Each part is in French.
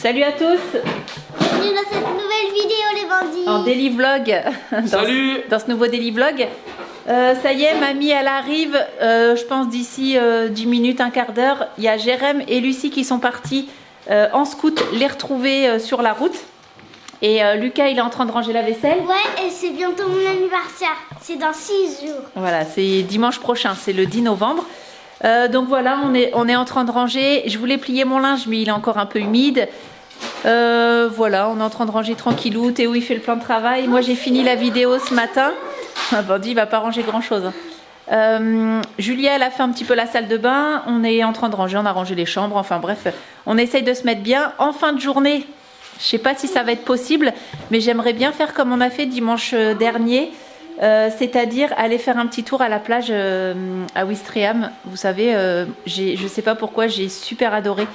Salut à tous. Bienvenue dans cette nouvelle vidéo les bandits. En daily vlog. Salut. Dans ce nouveau daily vlog. Ça y est, mamie elle arrive, je pense d'ici 10 minutes, un quart d'heure. Il y a Jérém et Lucie qui sont partis en scout les retrouver sur la route. Et Lucas il est en train de ranger la vaisselle. Ouais, et c'est bientôt mon anniversaire. C'est dans 6 jours. Voilà, c'est dimanche prochain, c'est le 10 novembre. Donc voilà, on est en train de ranger. Je voulais plier mon linge, mais il est encore un peu humide. Voilà, on est en train de ranger tranquillou. Théo il fait le plan de travail. Moi j'ai fini la vidéo ce matin. Bandit il va pas ranger grand chose. Julia elle a fait un petit peu la salle de bain. On est en train de ranger, on a rangé les chambres. Enfin bref, on essaye de se mettre bien. En fin de journée, je sais pas si ça va être possible, mais j'aimerais bien faire comme on a fait dimanche dernier. C'est-à-dire aller faire un petit tour à la plage à Ouistreham. Vous savez, je sais pas pourquoi, j'ai super adoré.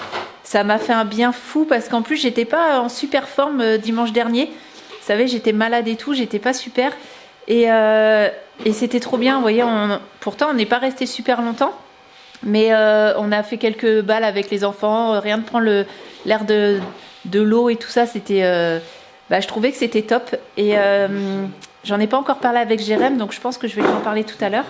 Ça m'a fait un bien fou parce qu'en plus j'étais pas en super forme dimanche dernier. Vous savez, j'étais malade et tout, j'étais pas super. Et c'était trop bien, vous voyez, pourtant on n'est pas resté super longtemps. Mais on a fait quelques balles avec les enfants, rien de prendre l'air de l'eau et tout ça, c'était... je trouvais que c'était top. Et... j'en ai pas encore parlé avec Jérém, donc je pense que je vais lui en parler tout à l'heure.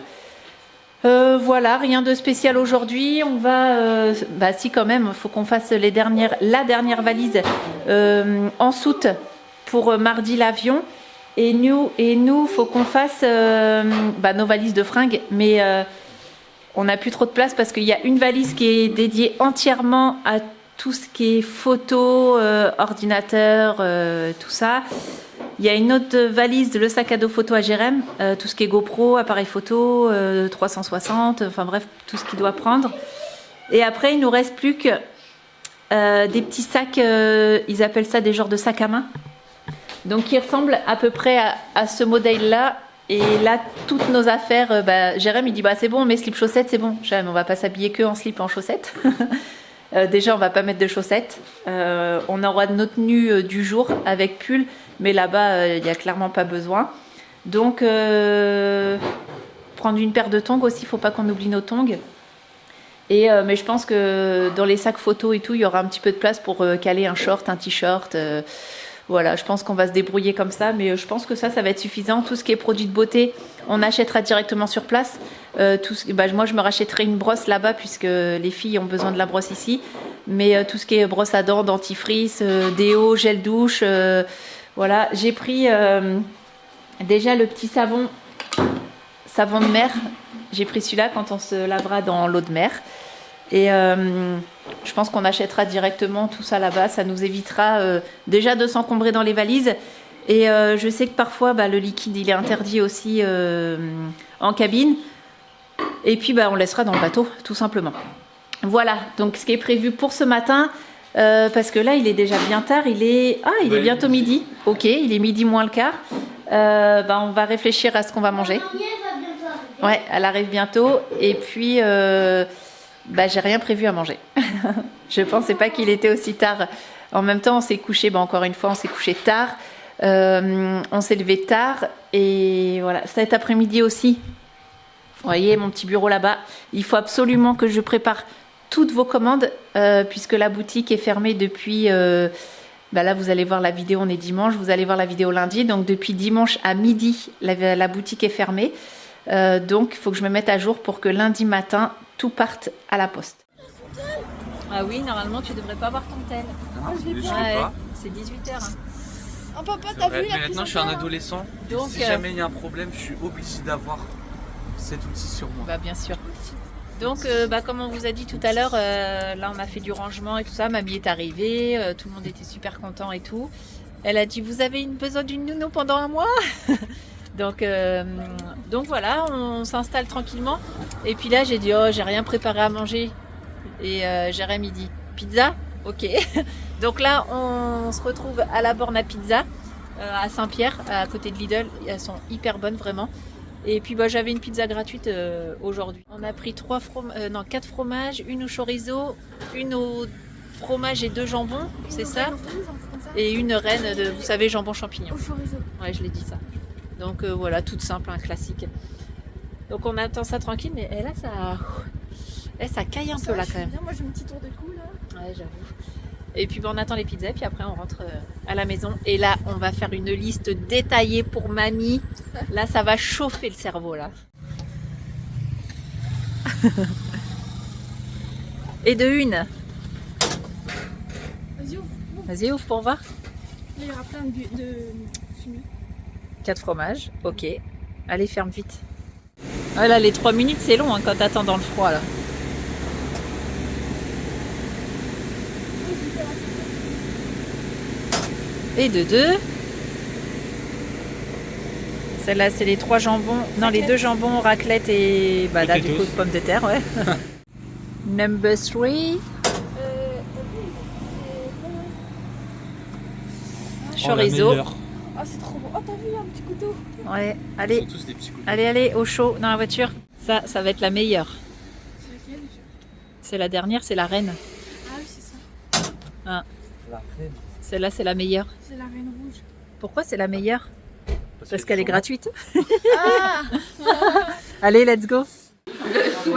Voilà, rien de spécial aujourd'hui. On va... si quand même, il faut qu'on fasse la dernière valise en soute pour mardi l'avion. Et nous, faut qu'on fasse nos valises de fringues. Mais on n'a plus trop de place parce qu'il y a une valise qui est dédiée entièrement à tout ce qui est photo, ordinateur, tout ça. Il y a une autre valise, le sac à dos photo à Jérém, tout ce qui est GoPro, appareil photo, 360, enfin bref, tout ce qu'il doit prendre. Et après, il nous reste plus que des petits sacs, ils appellent ça des genres de sacs à main. Donc, qui ressemblent à peu près à ce modèle-là. Et là, toutes nos affaires, Jérém, il dit, c'est bon, on met slip chaussettes, c'est bon. Jérém, on va pas s'habiller que en slip et en chaussettes. Déjà, on va pas mettre de chaussettes. On aura notre tenue du jour avec pull. Mais là-bas, il n'y a clairement pas besoin. Donc, prendre une paire de tongs aussi, il ne faut pas qu'on oublie nos tongs. Mais je pense que dans les sacs photos et tout, il y aura un petit peu de place pour caler un short, un t-shirt. Voilà, je pense qu'on va se débrouiller comme ça. Mais je pense que ça va être suffisant. Tout ce qui est produits de beauté, on achètera directement sur place. Moi, je me rachèterai une brosse là-bas puisque les filles ont besoin de la brosse ici. Mais tout ce qui est brosse à dents, dentifrice, déo, gel douche... voilà, j'ai pris déjà le petit savon de mer. J'ai pris celui-là quand on se lavera dans l'eau de mer. Et je pense qu'on achètera directement tout ça là-bas. Ça nous évitera déjà de s'encombrer dans les valises. Et je sais que parfois, le liquide, il est interdit aussi en cabine. Et puis, on laissera dans le bateau, tout simplement. Voilà, donc ce qui est prévu pour ce matin... parce que là il est déjà bien tard, il est bientôt midi. Ok, il est midi moins le quart. On va réfléchir à ce qu'on va manger. Ouais, elle arrive bientôt. Et puis j'ai rien prévu à manger. Je pensais pas qu'il était aussi tard. En même temps on s'est couché, encore une fois on s'est couché tard. On s'est levé tard. Et voilà, cet après-midi aussi. Vous voyez mon petit bureau là-bas. Il faut absolument que je prépare toutes vos commandes puisque la boutique est fermée depuis là vous allez voir la vidéo, on est dimanche, vous allez voir la vidéo lundi, donc depuis dimanche à midi la boutique est fermée, donc il faut que je me mette à jour pour que lundi matin tout parte à la poste. Ah oui, normalement tu devrais pas avoir ton tel. C'est 18h. Oh papa, t'as vu la maintenant je suis un adolescent, donc si jamais il y a un problème je suis obligé d'avoir cet outil sur moi. Bien sûr. Donc, comme on vous a dit tout à l'heure, là on a fait du rangement et tout ça. Mamie est arrivée, tout le monde était super content et tout. Elle a dit, vous avez besoin d'une nounou pendant un mois. donc voilà, on s'installe tranquillement. Et puis là, j'ai dit, j'ai rien préparé à manger. Et Jérém, il dit, pizza? Ok. Donc là, on se retrouve à la borne à pizza, à Saint-Pierre, à côté de Lidl. Elles sont hyper bonnes, vraiment. Et puis j'avais une pizza gratuite aujourd'hui. On a pris 4 fromages, une au chorizo, une au fromage et 2 jambons, c'est ça? Et une reine de, vous savez, jambon champignon. Au chorizo. Ouais, je l'ai dit ça. Donc voilà, toute simple, un classique. Donc on attend ça tranquille, mais là ça caille un peu là quand même. Bien. Moi j'ai un petit tour de cou là. Ouais, j'avoue. Et puis on attend les pizzas, puis après on rentre à la maison. Et là, on va faire une liste détaillée pour mamie. Là, ça va chauffer le cerveau, là. Et de une. Vas-y, ouvre. Vas-y, ouvre pour voir. Là, il y aura plein de fumée. 4 fromages, ok. Allez, ferme vite. Voilà, les 3 minutes, c'est long hein, quand t'attends dans le froid, là. Et de deux. Celle-là, c'est les 3 jambons. Non, les 2 jambons, raclette et bah là, du coup, pommes de terre, ouais. Number 3. Chorizo. Ah, c'est trop beau. Oh, t'as vu, un petit couteau. Ouais, Ils allez, sont tous des petits coups. allez, au chaud, dans la voiture. Ça va être la meilleure. C'est laquelle déjà? C'est la dernière, c'est la reine. Ah oui, c'est ça. Ah, La reine. celle-là, c'est la meilleure. C'est la reine rouge. Pourquoi c'est la meilleure? Parce qu'elle est gratuite. Ah Allez, let's go.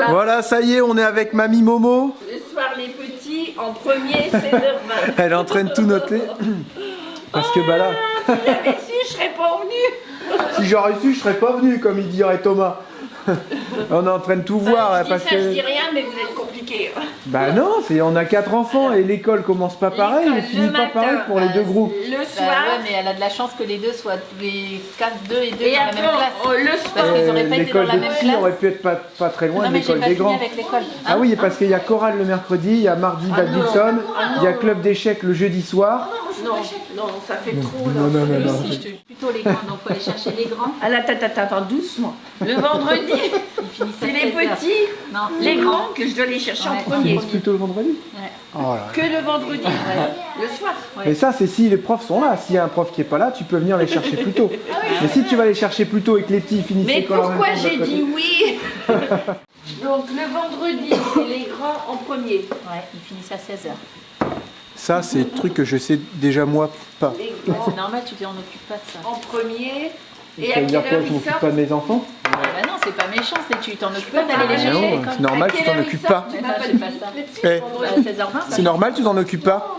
Voilà, ça y est, on est avec Mamie Momo. Le soir, les petits, en premier, 16h20. Elle est en train de tout noter. Parce que bah là, J'avais su, je serais pas venue. si j'aurais su, je serais pas venu, comme il dirait Thomas. On est en train de tout voir. Je dis parce ça, que... je dis rien, mais vous êtes compliqués. Bah non, on a 4 enfants et l'école commence pas pareil et finit pas pareil pour les deux groupes. Le soir. ouais, mais elle a de la chance que les deux soient tous les 4, 2 et 2 dans la même classe. Le soir. Parce qu'ils auraient pas été dans L'école la des même petits classe. aurait pu être pas très loin Non, de mais j'ai l'école pas des fini grands. avec l'école. Ah oui, parce qu'il y a chorale le mercredi, il y a mardi badminton, il y a club d'échecs le jeudi soir. Non, non, ça fait trop. Non, non, non, non. Plutôt les grands, donc faut aller chercher les grands. Ah là, attends, doucement. Le vendredi, Ils finissent à c'est les 16 heures. petits, Non, les grands que je dois les chercher en Ouais. Tu premier. bosses plutôt le vendredi. Ouais. Oh là là. Que le vendredi, le soir. Mais ça, c'est si les profs sont là. S'il y a un prof qui est pas là, tu peux venir les chercher plus tôt. Mais si tu vas les chercher plus tôt et que les petits finissent Mais l'école en même pourquoi temps de j'ai l'autre dit côté. oui? Donc le vendredi, c'est les grands en premier. Ouais, ils finissent à 16h. Ça, c'est le truc que je sais déjà moi pas. Les grands C'est normal, tu t'en occupes pas de ça. en premier. Et Ça à veut dire quelle quoi? heure Je ils m'occupe sortent? pas de mes enfants? Ah bah non, c'est pas méchant, c'est tu t'en occupes pas d'aller les Ah chercher à non, l'école. c'est normal, À tu quelle t'en heure ils occupes sortent pas. Mais non, c'est pas ça. Eh, À 16h20, c'est normal, tu t'en occupes pas.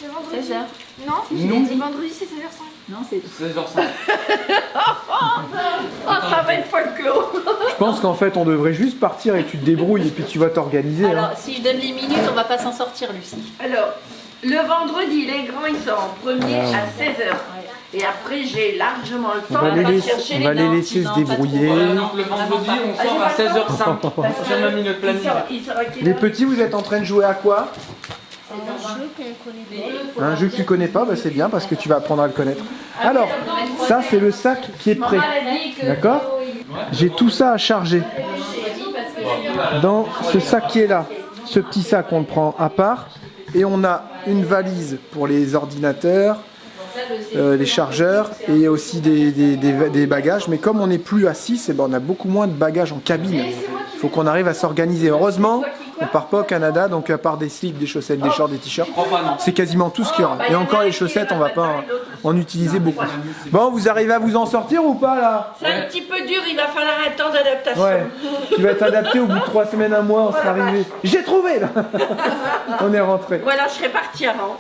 Le vendredi. 16h. Non, Non. le vendredi, c'est 16h05. Non, c'est 16h05. Oh, ça va être folklore. Je pense qu'en fait, on devrait juste partir et tu te débrouilles et puis tu vas t'organiser. Alors, Hein. si je donne les minutes, on va pas s'en sortir, Lucie. Alors, le vendredi, les grands, ils sortent en premier à 16h. Et après, j'ai largement le On temps va les d'aller laisser, chercher on va les les grands. laisser se Non, débrouiller. pas trop. Donc le vendredi, on sort à 16h05. J'ai même mis le planning. Ils sortent à quelle Les heure? petits, vous êtes en train de jouer à quoi? Un jeu que tu connais pas, bah c'est bien parce que tu vas apprendre à le connaître. Alors, ça c'est le sac qui est prêt. D'accord? J'ai tout ça à charger dans ce sac qui est là. Ce petit sac, on le prend à part. Et on a une valise pour les ordinateurs, les chargeurs et aussi des bagages. Mais comme on n'est plus à 6, eh ben on a beaucoup moins de bagages en cabine. Il faut qu'on arrive à s'organiser. Heureusement, on part pas au Canada, donc à part des slips, des chaussettes, des shorts, des t-shirts, c'est quasiment tout ce qu'il y aura. Et encore les chaussettes, on va pas en utiliser beaucoup. Bon, vous arrivez à vous en sortir ou pas là? C'est un petit peu dur, il va falloir un temps d'adaptation. Ouais, tu vas être adapté au bout de 3 semaines, un mois, on sera arrivé. J'ai trouvé là. On est rentré. Voilà, je serais partie avant.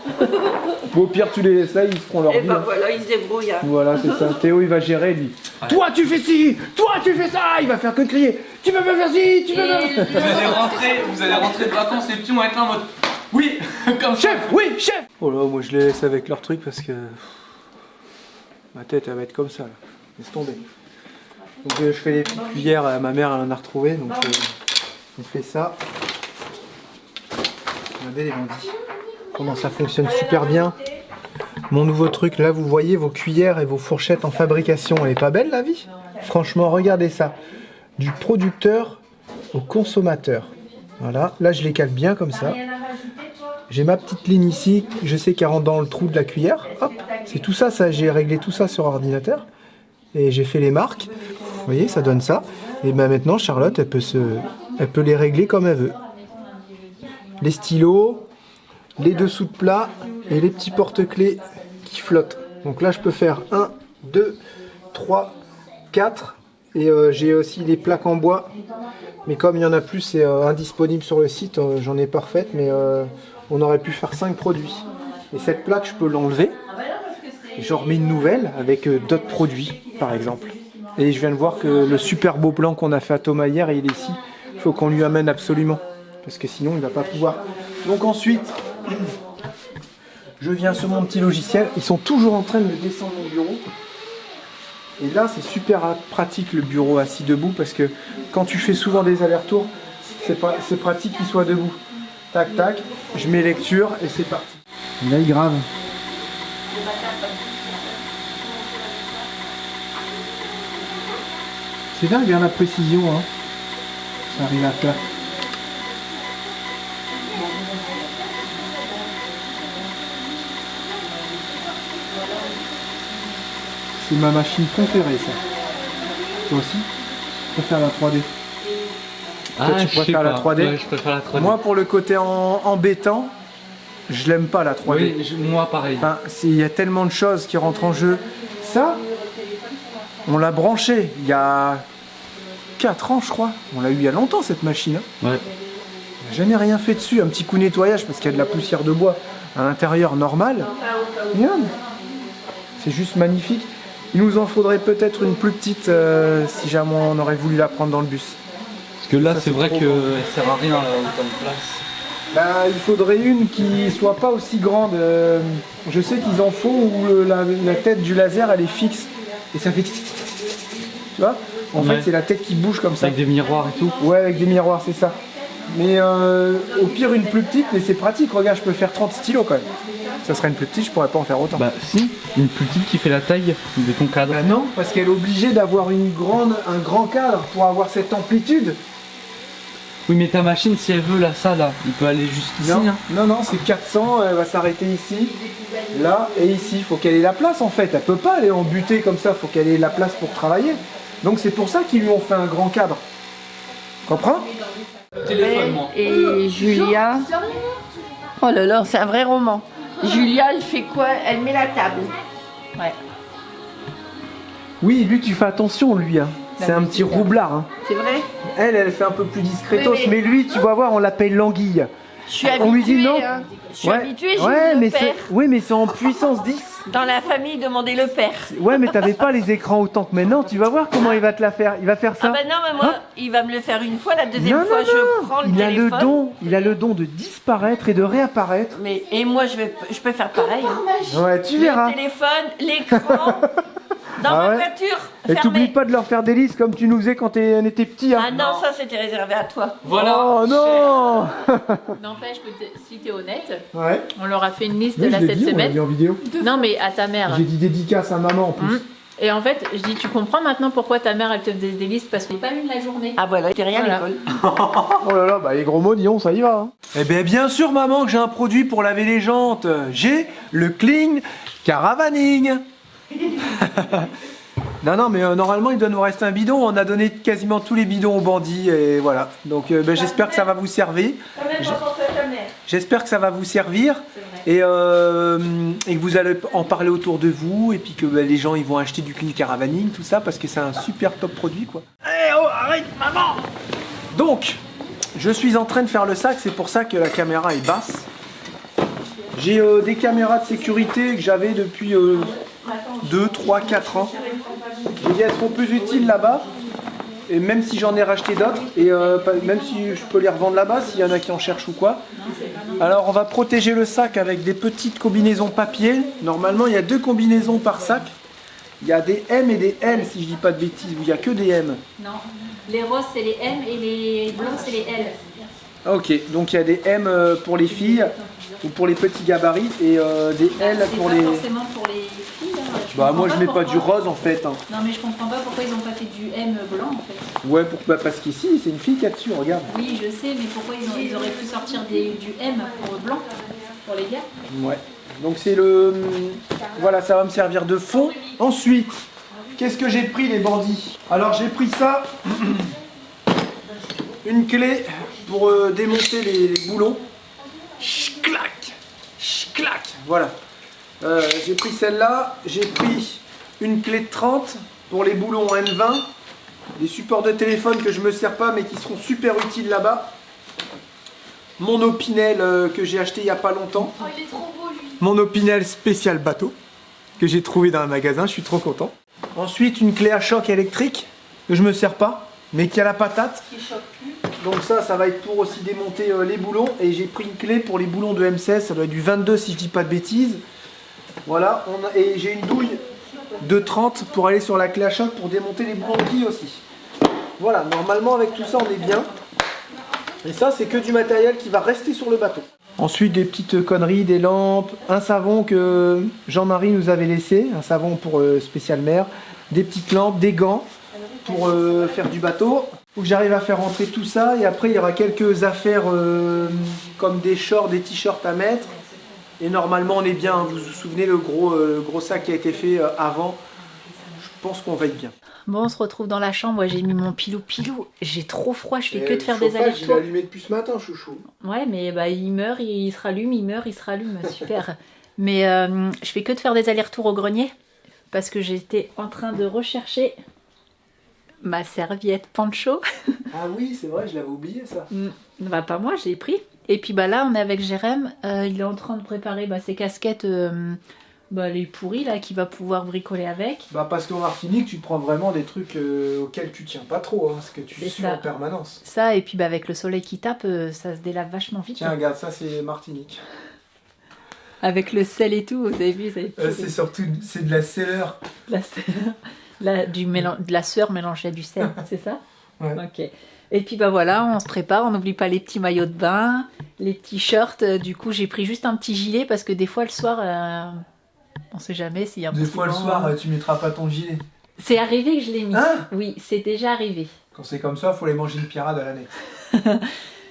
Bon, au pire, tu les laisses là, ils se feront leur Et vie. ben voilà, il se débrouille. Hein. Voilà, c'est ça. Théo, il va gérer, lui. Toi, tu fais ci, toi, tu fais ça. Il va faire que crier. Tu peux pas faire ci, tu peux pas. Vous allez rentrer de vacances, les petits vont être là en mode oui, comme ça. Chef, oui, chef. Oh là, moi je les laisse avec leur truc parce que ma tête, elle va être comme ça. Là. Laisse tomber. Donc je fais les petites cuillères. Ma mère, elle en a retrouvé, donc on fait ça. Regardez les bandits. Comment ça fonctionne super bien. Mon nouveau truc, là vous voyez vos cuillères et vos fourchettes en fabrication. Elle est pas belle la vie? Franchement, regardez ça. Du producteur au consommateur. Voilà, là je les cale bien comme ça. J'ai ma petite ligne ici, je sais qu'elle rentre dans le trou de la cuillère. Hop, c'est tout ça, j'ai réglé tout ça sur ordinateur. Et j'ai fait les marques. Vous voyez, ça donne ça. Et ben maintenant, Charlotte, elle peut les régler comme elle veut. Les stylos, les dessous de plat et les petits porte-clés qui flottent. Donc là, je peux faire 1, 2, 3, 4. Et j'ai aussi les plaques en bois. Mais comme il y en a plus, c'est indisponible sur le site. J'en ai pas refaites, mais on aurait pu faire 5 produits. Et cette plaque, je peux l'enlever. Et j'en remets une nouvelle avec d'autres produits, par exemple. Et je viens de voir que le super beau plan qu'on a fait à Thomas hier, il est ici. Il faut qu'on lui amène absolument. Parce que sinon, il va pas pouvoir. Donc ensuite, je viens sur mon petit logiciel. Ils sont toujours en train de me descendre mon bureau. Et là, c'est super pratique le bureau assis debout. Parce que quand tu fais souvent des allers-retours, c'est pratique qu'il soit debout. Tac, tac. Je mets lecture et c'est parti. Là, il grave. C'est dingue, hein, la précision, hein. Ça arrive à faire. C'est ma machine préférée, ça. Toi aussi? Tu préfères la 3D? Ah, toi, tu préfères la 3D? Ouais, je préfère la 3D. Moi, pour le côté embêtant, je l'aime pas la 3D. Oui, moi pareil. Enfin, il y a tellement de choses qui rentrent en jeu. Ça, on l'a branché il y a 4 ans, je crois. On l'a eu il y a longtemps, cette machine. Hein. Ouais. On n'a jamais rien fait dessus. Un petit coup nettoyage parce qu'il y a de la poussière de bois à l'intérieur normal. Regarde. C'est juste magnifique. Il nous en faudrait peut-être une plus petite si jamais on aurait voulu la prendre dans le bus. Parce que là, Ça, c'est c'est vrai trop qu'elle grand. sert à rien là, autant de place. Bah, il faudrait une qui soit pas aussi grande. Je sais qu'ils en font où la tête du laser elle est fixe et ça fait. Tu vois? En Ouais. fait, c'est la tête qui bouge comme ça. Avec des miroirs et tout. Ouais, avec des miroirs, c'est ça. Mais au pire, une plus petite, mais c'est pratique. Regarde, je peux faire 30 stylos quand même. Ça serait une plus petite, je pourrais pas en faire autant. Bah si, une plus petite qui fait la taille de ton cadre. Bah non, parce qu'elle est obligée d'avoir un grand cadre pour avoir cette amplitude. Oui, mais ta machine, si elle veut là, ça là, il peut aller jusqu'ici. Non, Hein. non, c'est 400, elle va s'arrêter ici, là et ici. Il faut qu'elle ait la place en fait. Elle peut pas aller en butée comme ça, il faut qu'elle ait la place pour travailler. Donc c'est pour ça qu'ils lui ont fait un grand cadre. Comprends? Téléphone-moi. Et Julia. Oh là là, c'est un vrai roman. Julia, elle fait quoi? Elle met la table. Ouais. Oui, lui tu fais attention lui. Hein. C'est un petit roublard. Hein. C'est vrai? Elle fait un peu plus discretos, Oui, mais lui tu vas voir, on l'appelle l'anguille. Je suis On lui dit habituée, non. hein. Je suis Ouais, habituée, j'ai ouais, eu le mais père. oui, mais c'est en puissance 10. Dans la famille, demandez le père. Ouais, mais t'avais pas les écrans autant que maintenant. Tu vas voir comment il va te la faire. Il va faire ça. Ah bah non, mais moi, Hein? il va me le faire une fois, la deuxième Non, fois, non, je non. prends le Il a téléphone. il a le don de disparaître et de réapparaître. Mais, et moi, je peux faire pareil. Hein. Ouais, tu verras. Le téléphone, l'écran, dans Ah ma ouais? voiture, Et t'oublies fermé. pas de leur faire des listes comme tu nous faisais quand on était petit. Hein. Ah non, ça c'était réservé à toi. Voilà. Oh non. N'empêche que si t'es honnête, Ouais. on leur a fait une liste Oui, là je l'ai cette dit, on l'a semaine. dit en vidéo. Non, mais à ta mère. J'ai dit dédicace à maman en plus. Et en fait, je dis, tu comprends maintenant pourquoi ta mère elle te faisait des listes parce que pas une la journée. Ah voilà, t'es rien à Voilà. l'école. Oh là là, bah les gros mots, disons, ça y va. Hein. Eh bien, bien sûr, maman, que j'ai un produit pour laver les jantes. J'ai le Clean Caravaning. Non, mais normalement, il doit nous rester un bidon. On a donné quasiment tous les bidons aux bandits et voilà. Donc, j'espère que ça va vous servir. J'espère que ça va vous servir et que vous allez en parler autour de vous et puis que les gens ils vont acheter du Clean Caravaning, tout ça, parce que c'est un super top produit, quoi. Eh oh, arrête, maman! Donc, je suis en train de faire le sac, c'est pour ça que la caméra est basse. J'ai des caméras de sécurité que j'avais depuis 2, 3, 4 ans. J'ai dit elles seront plus utiles là-bas. Et même si j'en ai racheté d'autres, et même si je peux les revendre là-bas, s'il y en a qui en cherchent ou quoi. Alors on va protéger le sac avec des petites combinaisons papier. Normalement il y a 2 combinaisons par sac. Il y a des M et des L si je dis pas de bêtises, où il n'y a que des M. Non, les roses c'est les M et les blancs c'est les L. Ok, donc il y a des M pour les filles ou pour les petits gabarits et des L C'est pour pas les... forcément pour les filles. Hein. Bah moi je mets pas du rose en fait. Hein. Non mais je comprends pas pourquoi ils ont pas fait du M blanc en fait. Ouais, parce qu'ici c'est une fille qui a dessus, regarde. Oui je sais mais pourquoi ils auraient pu sortir du M pour blanc pour les gars. Ouais. Donc c'est le... Voilà, ça va me servir de fond. Ensuite, qu'est-ce que j'ai pris les bandits? Alors j'ai pris ça. Une clé pour démonter les boulons. Clac, clac. Voilà. J'ai pris celle-là. J'ai pris une clé de 30 pour les boulons N20. Des supports de téléphone que je me sers pas mais qui seront super utiles là-bas. Mon Opinel que j'ai acheté il n'y a pas longtemps. Oh, il est trop beau, lui. Mon Opinel spécial bateau que j'ai trouvé dans un magasin, je suis trop content. Ensuite, une clé à choc électrique que je me sers pas, mais qui a la patate. Qui choque plus. Donc ça va être pour aussi démonter les boulons. Et j'ai pris une clé pour les boulons de M16, ça doit être du 22 si je dis pas de bêtises. Voilà, et j'ai une douille de 30 pour aller sur la clé à choc pour démonter les boulons de quille aussi. Voilà, normalement avec tout ça on est bien. Et ça c'est que du matériel qui va rester sur le bateau. Ensuite des petites conneries, des lampes, un savon que Jean-Marie nous avait laissé, un savon pour spécial mer, des petites lampes, des gants pour faire du bateau. Faut que j'arrive à faire rentrer tout ça et après il y aura quelques affaires comme des shorts, des t-shirts à mettre. Et normalement on est bien, vous vous souvenez le gros sac qui a été fait avant, je pense qu'on va être bien. Bon, on se retrouve dans la chambre. Moi, j'ai mis mon pilou. J'ai trop froid, je fais que de faire des Je l'ai allers-retours. allumé depuis ce matin, chouchou. Ouais, mais bah, il meurt, il se rallume, il meurt, il se rallume. Super. Mais je fais que de faire des allers-retours au grenier parce que j'étais en train de rechercher ma serviette Pancho. Ah oui, c'est vrai, je l'avais oublié ça. Bah, pas moi, je l'ai pris. Et puis bah là, on est avec Jérém. Il est en train de préparer ses casquettes. Les pourris là qu'il va pouvoir bricoler avec. Bah parce qu'en Martinique tu prends vraiment des trucs auxquels tu tiens pas trop, hein, parce que tu sues en permanence. Ça et puis avec le soleil qui tape, ça se délave vachement vite. Tiens regarde, ça c'est Martinique. Avec le sel et tout, vous avez vu, c'est surtout c'est de la selleur. De la sueur mélangée à du sel, c'est ça? Ouais. Ok. Et puis bah voilà, on se prépare, on n'oublie pas les petits maillots de bain, les petits shirts. Du coup j'ai pris juste un petit gilet parce que des fois le soir... on sait jamais s'il y a un Des petit fois le vent. soir tu mettras pas ton gilet. C'est arrivé que je l'ai mis. Hein? Oui, c'est déjà arrivé. Quand c'est comme ça, faut les manger une pirade à l'annexe.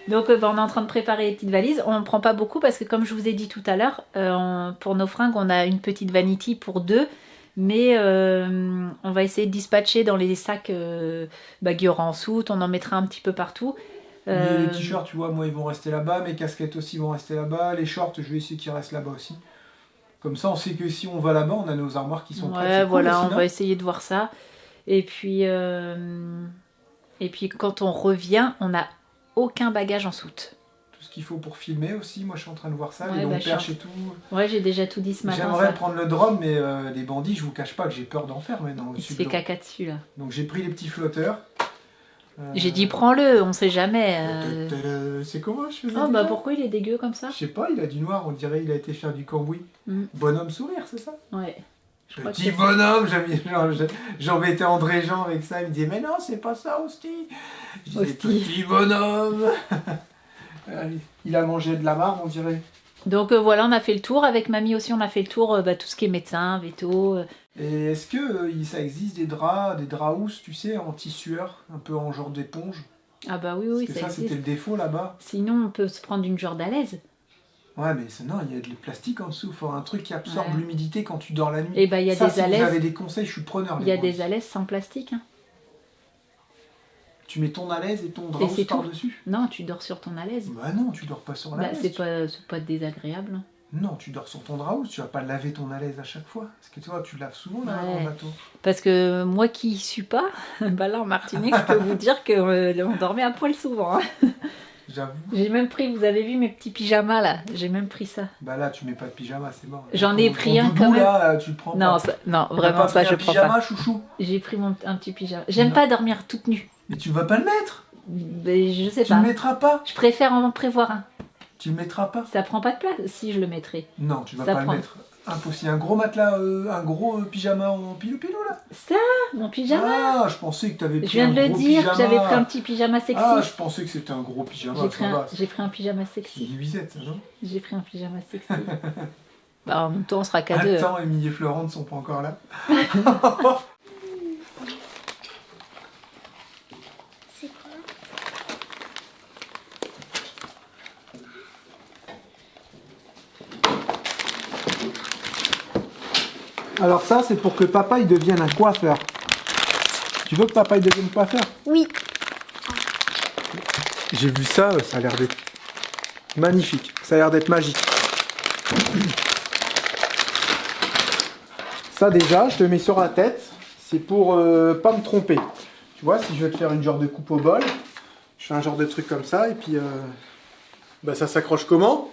Donc on est en train de préparer les petites valises. On ne prend pas beaucoup parce que comme je vous ai dit tout à l'heure, pour nos fringues, on a une petite vanity pour 2. Mais on va essayer de dispatcher dans les sacs qui aura en soute. On en mettra un petit peu partout. Les t-shirts, tu vois, moi ils vont rester là-bas. Mes casquettes aussi vont rester là-bas. Les shorts, je vais essayer qu'ils restent là-bas aussi. Comme ça, on sait que si on va là-bas, on a nos armoires qui sont prêtes. Ouais, voilà, cool, on va essayer de voir ça. Et puis quand on revient, on n'a aucun bagage en soute. Tout ce qu'il faut pour filmer aussi, moi je suis en train de voir ça, Ouais, les longues perches et tout. Ouais, j'ai déjà tout dit ce matin. J'aimerais ça. prendre le drone, mais les bandits, je vous cache pas que j'ai peur d'en faire maintenant. Il se fait caca dessus là. Donc j'ai pris les petits flotteurs. J'ai dit prends-le, on sait jamais. C'est comment je faisais Oh déjà pourquoi il est dégueu comme ça? Je sais pas, il a du noir, on dirait il a été faire du cambouis. Bonhomme sourire, c'est ça? Ouais. Petit bonhomme, j'embêtais André Jean avec ça, il me disait mais non c'est pas ça Hostie. Je disais petit bonhomme. Il a mangé de la marde on dirait. Donc voilà, on a fait le tour, avec mamie aussi on a fait le tour, tout ce qui est médecin, véto. Et est-ce que ça existe des draps housses, tu sais, en tissueur, un peu en genre d'éponge? Ah bah oui, Parce que ça existe. c'était le défaut là-bas. Sinon on peut se prendre une jordalaise. Ouais, mais non, il y a de plastique en dessous. Il faut un truc qui absorbe l'humidité quand tu dors la nuit. Et bah, il y a des si alaises. vous avez des conseils, je suis preneur. Il y a des alaises sans plastique. Hein. Tu mets ton alaise et ton drap par-dessus? Non, tu dors sur ton alaise. Bah non, tu dors pas sur l'alaise. C'est pas désagréable. Hein. Non, tu dors sur ton drap, tu vas pas laver ton alaise à chaque fois. Parce que toi, tu laves souvent là, dans le bateau. Parce que moi qui suis pas, bah là en Martinique, je peux vous dire qu'on dormait à poil souvent. Hein. J'avoue. J'ai même pris, vous avez vu mes petits pyjamas là, j'ai même pris ça. Bah là, tu mets pas de pyjama, c'est mort. J'en ai pris un doudou, quand même. Là, tu le prends non, pas. non, vraiment ça je prends pyjama, pas. Chouchou. J'ai pris un petit pyjama. J'aime pas dormir toute nue. Mais tu vas pas le mettre. Mais je sais pas. Tu le mettras pas. Je préfère en prévoir un. Tu le mettras pas. Ça prend pas de place si je le mettrai. Non, tu vas pas le mettre. Impossible. Un gros matelas, un gros pyjama en pilou-pilou là. Ça, mon pyjama. Ah, je pensais que t'avais pris Je viens un de le gros dire, pyjama. j'avais pris un petit pyjama sexy. Ah, je pensais que c'était un gros pyjama. J'ai pris un pyjama C'est sexy. une nuisette, ça, non? J'ai pris un pyjama sexy. Bah, en même temps, on sera qu'à deux. Attends, Émilie et Florent ne sont pas encore là. C'est quoi? Alors ça, c'est pour que papa il devienne un coiffeur. Tu veux que papa il devienne coiffeur? Oui. J'ai vu ça, ça a l'air d'être magnifique. Ça a l'air d'être magique. Ça déjà, je te mets sur la tête. C'est pour pas me tromper. Tu vois, si je veux te faire une genre de coupe au bol, je fais un genre de truc comme ça et puis Bah ça s'accroche comment?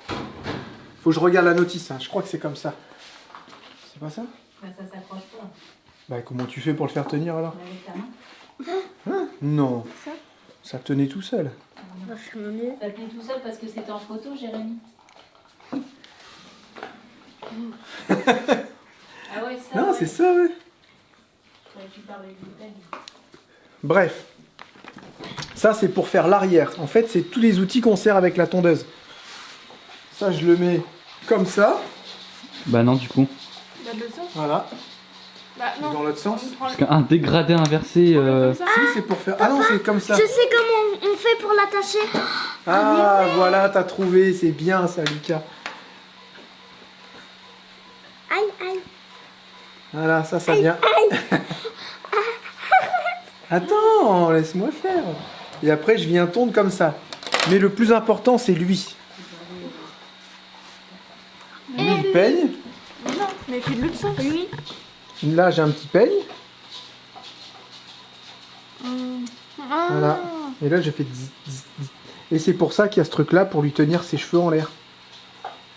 Faut que je regarde la notice, hein. Je crois que c'est comme ça. C'est pas ça? Bah, ça s'accroche pas. Bah comment tu fais pour le faire tenir alors? Avec ta main. Hein? Non. Ça tenait tout seul. On va faire mieux. Ça tenait tout seul parce que c'était en photo, Jérémy. Ah ouais, ça. Non, ouais. c'est ça, ouais. Faudrait que tu parles avec Bouteille. Bref. Ça, c'est pour faire l'arrière. En fait, c'est tous les outils qu'on sert avec la tondeuse. Ça, je le mets comme ça. Bah non, du coup. Bah, de ça. Voilà. Bah, non. Dans l'autre sens. On prend Parce qu'un dégradé inversé. comme ça. Si, c'est pour faire... Ah non, c'est comme ça. Je sais comment on fait pour l'attacher. Ah, voilà, t'as trouvé. C'est bien, ça, Lucas. Aïe, aïe. Voilà, ça vient. Attends, laisse-moi faire. Et après, je viens tondre comme ça. Mais le plus important, c'est lui. Lui, il peigne. Non, mais fais de l'autre sens. Lui. Là, j'ai un petit peigne. Ah. Voilà. Et là, j'ai fait... zzz, zzz, zzz. Et c'est pour ça qu'il y a ce truc-là, pour lui tenir ses cheveux en l'air.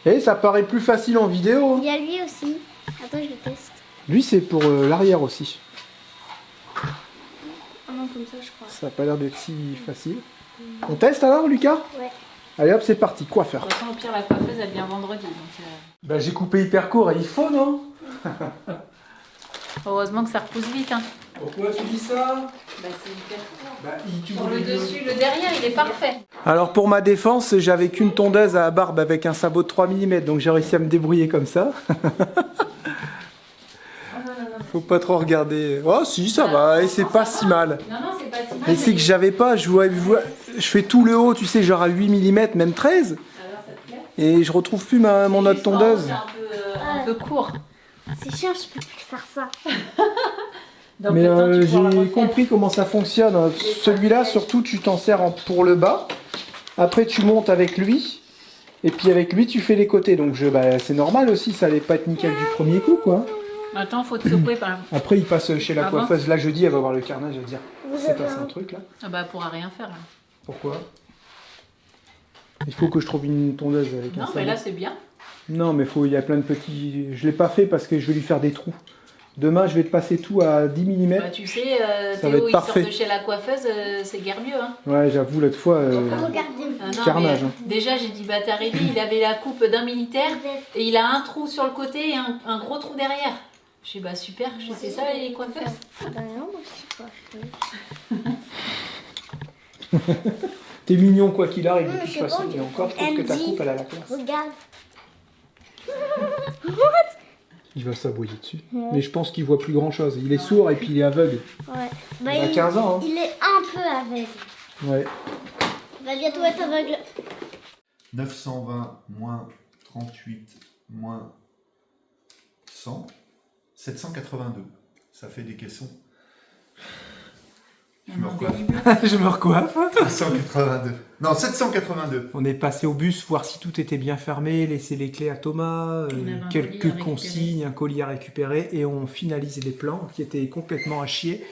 Et ça paraît plus facile en vidéo. Il y a lui aussi. Attends, je le teste. Lui, c'est pour l'arrière aussi. Ah non, comme ça, je crois. Ça n'a pas l'air d'être si facile. On teste alors, Lucas? Ouais. Allez hop, c'est parti, coiffeur. De toute façon, au pire, la coiffeuse, elle vient vendredi. Donc, Bah, j'ai coupé hyper court et il faut, non? heureusement que ça repousse vite. Hein. Pourquoi tu dis ça? Bah, c'est hyper court. Bah, tu Pour le dessus, le derrière, il est parfait. Alors pour ma défense, j'avais qu'une tondeuse à barbe avec un sabot de 3 mm, donc j'ai réussi à me débrouiller comme ça. Faut pas trop regarder. Oh si, ça va, et c'est pas si mal. Non, non, c'est pas si mal. Et c'est que j'avais pas, je fais tout le haut, tu sais, genre à 8 mm, même 13. Alors, ça te plaît? Et je retrouve plus mon autre tondeuse. C'est un peu court. C'est chiant, je peux plus faire ça. Donc, Mais le temps, tu pourras la j'ai refaire. compris comment ça fonctionne. Celui-là, surtout, tu t'en sers pour le bas. Après, tu montes avec lui. Et puis avec lui, tu fais les côtés. Donc c'est normal aussi, ça allait pas être nickel du premier coup, quoi. Attends, faut te secouer par exemple. Après, il passe chez la Ah bon coiffeuse. Là, jeudi, elle va voir le carnage, elle va dire Vous c'est avez passé un- un truc là. Ah bah, elle pourra rien faire. Là. Pourquoi? Il faut que je trouve une tondeuse avec un Non, mais sabot. là, c'est bien. Non, mais il y a plein de petits. Je l'ai pas fait parce que je vais lui faire des trous. Demain, je vais te passer tout à 10 mm. Bah, tu sais, Ça va Théo, être il parfait. sort de chez la coiffeuse, c'est guère mieux. Hein. Ouais, j'avoue, l'autre fois. Regardez. Ah non, Carnage, mais, hein. déjà, j'ai dit, bah, t'as rêvé, il avait la coupe d'un militaire et il a un trou sur le côté et un gros trou derrière. Je dis, bah, super, je sais ça, les coiffeuses. Bah non, moi, je sais pas. T'es mignon quoi qu'il arrive, de Non, toute c'est façon. bon, Et encore, je trouve que ta Andy. coupe, elle a la classe. Regarde. Il va s'aboyer dessus. Mais je pense qu'il voit plus grand chose. Il est sourd et puis il est aveugle. Ouais. Bah, Il a 15 ans, hein. Il est un peu aveugle. Ouais. Il va bientôt être aveugle. 920 moins 38 moins 100, 782. Ça fait des caissons. Je me recoiffe. Je me recoiffe. 782. Non, 782. On est passé au bus voir si tout était bien fermé, laisser les clés à Thomas, On avait un colis à quelques récupérer. consignes, un colis à récupérer et on finalise les plans qui étaient complètement à chier.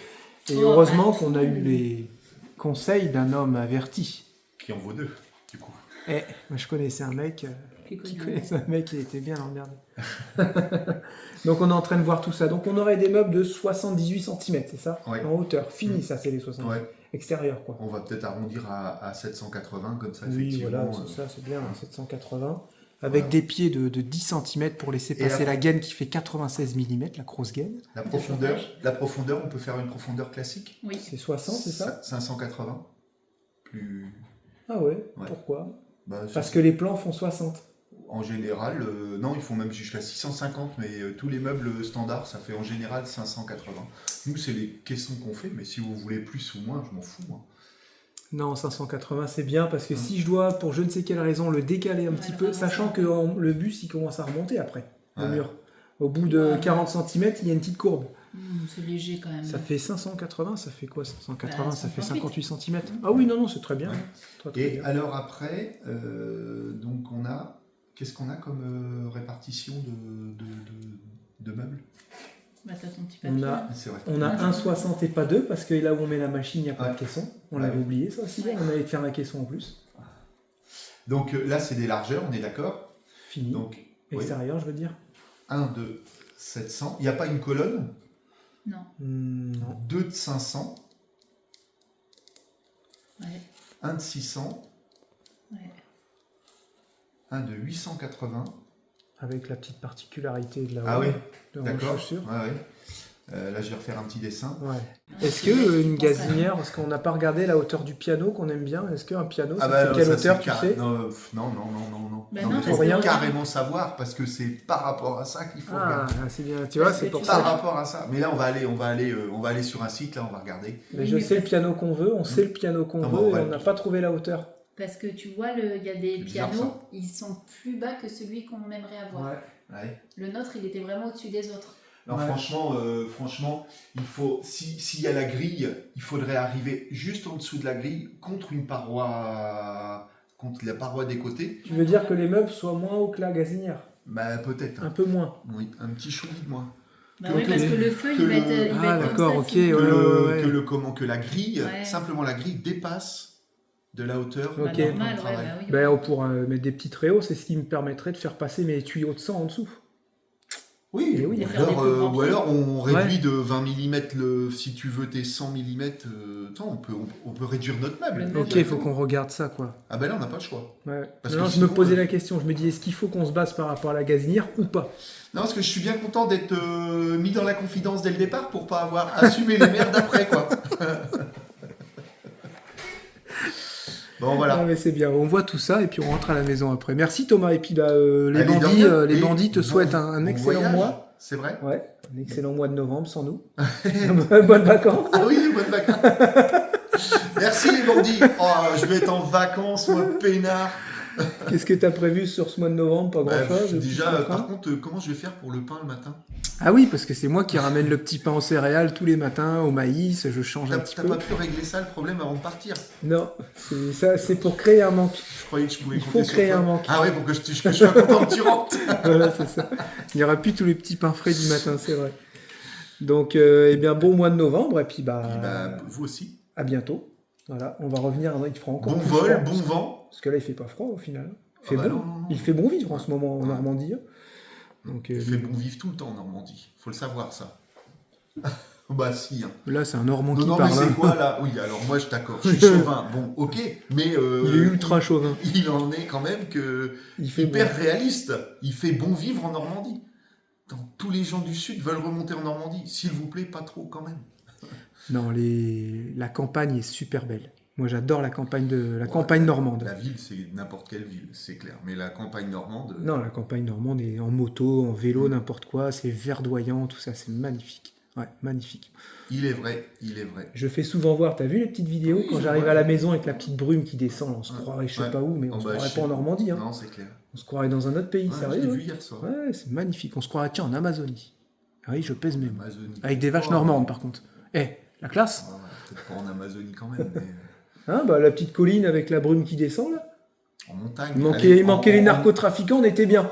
Et Oh, heureusement bah. qu'on a eu les conseils d'un homme averti. Qui en vaut deux, du coup. Eh, moi, je connaissais un mec qui connaissait un mec qui était bien emmerdé. Donc on est en train de voir tout ça. Donc on aurait des meubles de 78 cm, c'est ça? Ouais. En hauteur. Fini ça, c'est les 70. Ouais. Extérieur quoi. On va peut-être arrondir à 780, comme ça, Oui, effectivement. voilà, c'est ça, c'est bien, 780. Avec des pieds de 10 cm pour laisser passer la gaine qui fait 96 mm, la grosse gaine. La profondeur, on peut faire une profondeur classique. Oui. C'est 60, c'est ça? 580. Plus. Ah ouais, Ouais. pourquoi? Bah, Parce que les plans font 60. En général, non, ils font même jusqu'à 650, mais tous les meubles standards, ça fait en général 580. Nous, c'est les caissons qu'on fait, mais si vous voulez plus ou moins, je m'en fous. Moi. Non, 580 c'est bien parce que si je dois, pour je ne sais quelle raison, le décaler un petit peu, sachant que le bus il commence à remonter après, le Ouais. mur. Au bout de 40 cm, il y a une petite courbe. C'est léger quand même. Ça fait 580, ça fait quoi 580, Bah, ça fait 58. 58 cm. Ah oui, non, c'est très bien. Ouais. Très, très Et bien. alors après, donc on a, qu'est-ce qu'on a comme répartition de meubles? Bah, t'as ton petit papier. On a, là. C'est vrai. on a 1,60 et pas 2 parce que là où on met la machine, il n'y a pas Ouais. de caisson. On Ouais. l'avait oublié ça aussi, on allait faire un caisson en plus. Donc là, c'est des largeurs, on est d'accord. Fini. Donc, oui. Extérieur, je veux dire. 1 de 700. Il n'y a pas une colonne. Non. Non. 2 de 500. Ouais. 1 de 600. Ouais. 1 de 880. Avec la petite particularité de la Ah oui, de d'accord. chaussure. Ouais, ouais. Là, je vais refaire un petit dessin. Ouais. Est-ce que une gazinière, parce qu'on n'a pas regardé la hauteur du piano qu'on aime bien, est-ce qu'un piano, ça fait quelle ça, hauteur, c'est tu sais? non. Non, Ben non, non, il parce faut que- carrément savoir parce que c'est par rapport à ça qu'il faut Ah, regarder. c'est bien, tu vois, c'est pour Par ça. rapport à ça. Mais là, on va aller sur un site, là, on va regarder. Mais Oui, je mais sais le parce- piano qu'on veut, on sait le piano qu'on Non, veut, bon, et ouais. on n'a pas trouvé la hauteur. Parce que tu vois, il y a des C'est bizarre, pianos, ça. ils sont plus bas que celui qu'on aimerait avoir. Ouais. Le nôtre, il était vraiment au-dessus des autres. Non, Ouais. franchement, il faut, s'il y a la grille, il faudrait arriver juste en dessous de la grille, contre la paroi des côtés. Tu veux dire que les meubles soient moins hauts que la gazinière? Bah, peut-être. Un peu moins. Oui, un petit chouï de moins. Bah Que- oui, que parce les- que le feu, que il va le- être, il va Ah, être comme d'accord, ça, ok, sinon. ouais. Que la grille, Ouais. simplement la grille dépasse de la hauteur. Ok. Bah, de normal, ton ouais, travail. bah oui. Ben, on pourra mettre des petits tréaux, c'est ce qui me permettrait de faire passer mes tuyaux de sang en dessous. Oui, Et oui. De faire des plus grands ou alors on Ouais. réduit de 20 mm si tu veux tes 100 mm. On peut réduire notre meuble. Le meuble. Ok, il faut qu'on regarde ça, quoi. Ah ben là, on n'a pas le choix. Ouais. Parce Non, que je sinon, me posais la question, je me dis, est-ce qu'il faut qu'on se base par rapport à la gazinière ou pas? Non, parce que je suis bien content d'être mis dans la confidence dès le départ pour pas avoir assumé les merdes après, quoi. Bon, Ah, voilà. mais c'est bien, on voit tout ça et puis on rentre à la maison après. Merci Thomas, et puis bah, les Allez, de bandits, rien. les Et bandits te bon- souhaitent un bon excellent voyage, mois. C'est vrai. Ouais, un excellent mois de novembre sans nous. Bonnes vacances. Ah oui, bonne vacances. Merci les bandits. Oh, je vais être en vacances, moi, peinard. Qu'est-ce que tu as prévu sur ce mois de novembre? Pas Bah, grand-chose. déjà, petit train. par contre, comment je vais faire pour le pain le matin? Ah oui, parce que c'est moi qui ramène le petit pain aux céréales tous les matins, au maïs, je change un petit T'as peu. pas pu régler ça le problème avant de partir? Non, c'est pour créer un manque. Je croyais que je pouvais Il compter faut sur créer toi. un manque. Ah ouais, pour que je sois content que tu rentres. Voilà, c'est ça. Il n'y aura plus tous les petits pains frais du matin, c'est vrai. Donc, eh bien, bon mois de novembre, et puis bah, Et bah, vous aussi. à bientôt. Voilà, on va revenir, il fera encore Bon plus vol, froid, bon vent. parce que là, il fait pas froid au final. Il fait, Ah bah bon. non, non, non. Il fait bon vivre en ce moment en Normandie. Donc, Il fait bon vivre tout le temps en Normandie. Faut le savoir, ça. Bah si. Hein. là, c'est un Normand Non, qui non, mais parle. c'est hein. quoi là? Oui, alors moi je t'accorde. Je suis chauvin. Bon, ok. Mais Il est ultra chauvin. il en est quand même que Il fait hyper bon. réaliste. Il fait bon vivre en Normandie. Tous les gens du Sud veulent remonter en Normandie. S'il vous plaît, pas trop quand même. Non, la campagne est super belle. Moi, j'adore la campagne campagne normande. La ville, c'est n'importe quelle ville, c'est clair. Mais la campagne normande. Non, la campagne normande est en moto, en vélo, n'importe quoi. C'est verdoyant, tout ça, c'est magnifique. Ouais, magnifique. Il est vrai, il est vrai. Je fais souvent voir, t'as vu les petites vidéos Oui, quand je j'arrive vois. à la maison avec la petite brume qui descend, là, on se Ouais. croirait je sais Ouais. pas où, mais on Oh, se bah, croirait je pas en sais. Normandie, hein. Non, c'est clair. On se croirait dans un autre pays, Ouais, je sérieux. l'ai hein. vu hier soir. Ouais, c'est magnifique, on se croirait tiens en Amazonie. Ah oui, je pèse mes mots. Amazonie. Avec des vaches Oh. normandes par contre. Eh, la classe. Ouais, peut-être pas en Amazonie quand même, mais Hein, bah, la petite colline avec la brume qui descend là. en montagne. Il Allez, manquait les narcotrafiquants, on était bien.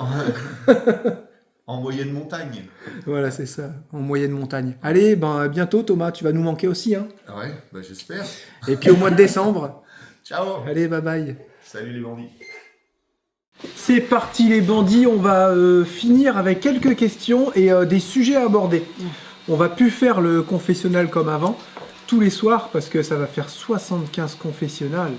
En moyenne montagne. Voilà, c'est ça, en moyenne montagne. Allez, ben à bientôt Thomas, tu vas nous manquer aussi. Hein. Ah ouais, bah j'espère. Et puis au mois de décembre. Ciao. Allez, bye bye. Salut les bandits. C'est parti les bandits, on va finir avec quelques questions et des sujets à aborder. On va plus faire le confessionnal comme avant, tous les soirs, parce que ça va faire 75 confessionnals.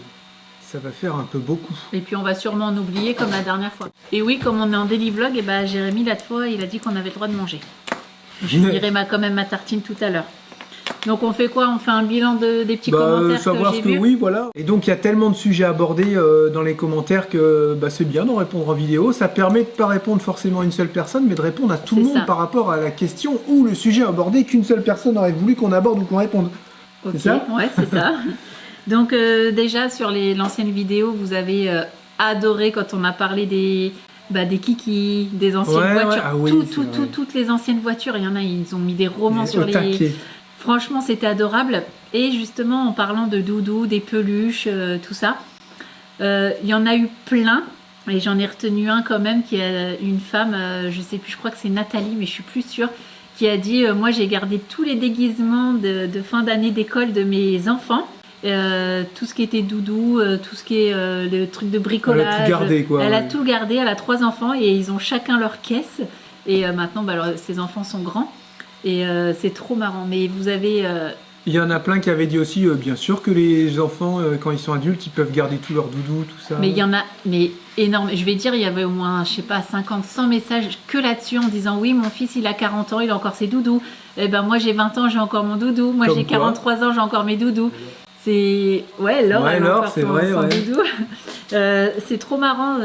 Ça va faire un peu beaucoup. Et puis on va sûrement en oublier comme la dernière fois. Et oui, comme on est en daily vlog, et bah, Jérémy, l'autre fois, il a dit qu'on avait le droit de manger. Je lirai quand même ma tartine tout à l'heure. Donc on fait quoi? On fait un bilan des petits commentaires savoir que j'ai ce que vus. oui, voilà. Et donc il y a tellement de sujets à aborder dans les commentaires que bah, c'est bien d'en répondre en vidéo. Ça permet de pas répondre forcément à une seule personne, mais de répondre à tout le C'est monde ça. par rapport à la question ou le sujet abordé qu'une seule personne aurait voulu qu'on aborde ou qu'on réponde. Ok, C'est ça ouais, c'est ça. Donc déjà sur l'ancienne vidéo, vous avez adoré quand on a parlé des kikis, des anciennes Ouais, ouais. voitures, Ah oui, c'est vrai. toutes les anciennes voitures. Il y en a, ils ont mis des romans Au sur les. taquet. Franchement, c'était adorable. Et justement, en parlant de doudou, des peluches, tout ça, il y en a eu plein. Et j'en ai retenu un quand même qui est une femme, je sais plus, je crois que c'est Nathalie, mais je suis plus sûre, qui a dit moi j'ai gardé tous les déguisements de fin d'année d'école de mes enfants tout ce qui était doudou, tout ce qui est le truc de bricolage. Elle a tout gardé, quoi. Elle a Ouais. tout gardé, elle a 3 enfants et ils ont chacun leur caisse. Et maintenant, alors, ses enfants sont grands. Et c'est trop marrant. Mais vous avez... Il y en a plein qui avaient dit aussi, bien sûr que les enfants, quand ils sont adultes, ils peuvent garder tout leur doudou, tout ça. Mais il y en a, mais énorme. Je vais dire, il y avait au moins, je sais pas, 50, 100 messages que là-dessus en disant oui, mon fils, il a 40 ans, il a encore ses doudous. Eh ben, moi, j'ai 20 ans, j'ai encore mon doudou. Moi, Comme j'ai quoi. 43 ans, j'ai encore mes doudous. C'est... Ouais, Laure, Ouais, elle a Laure, encore c'est son, vrai, son ouais. doudou. C'est trop marrant.